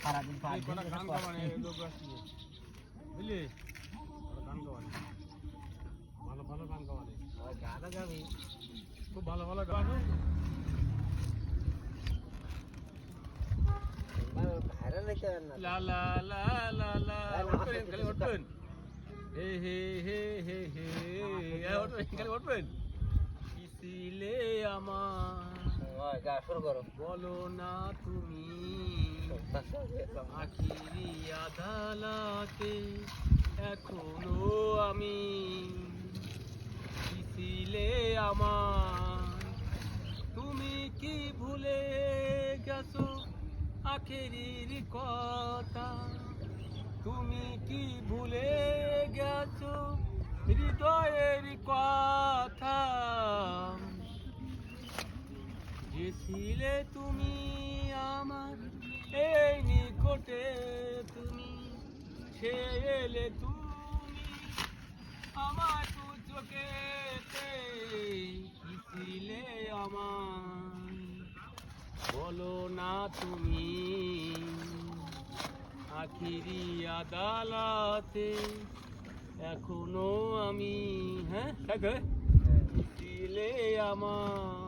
সারাদিন এই কটা গান গাওয়ানে লোক আসছে বুঝলি গান গাওয়ানে ভালো ভালো গান গাওয়ানে গানও গাবি খুব ভালো ভালো গান ভাইরাল হইতে পারেন না লা লা লা লা লা উঠবেন খালি উঠবেন হে হে হে হে হে উঠবেন খালি উঠবেন কিসিলে আমার গা শুরু করো বলো না তুমি আখিরি আদালতে এখনো আমি কিসিলে আমার তুমি কি ভুলে গেছো আখেরির কথা তুমি কি ভুলে গেছো হৃদয়ের কথা গেছিলে তুমি আমার এই নিকটে তুমি সে এলে তুমি আমার দু চোখেতে কিসিলে আমার বলো না তুমি আখিরি আদালতে এখনো আমি হ্যাঁ দিলে আমার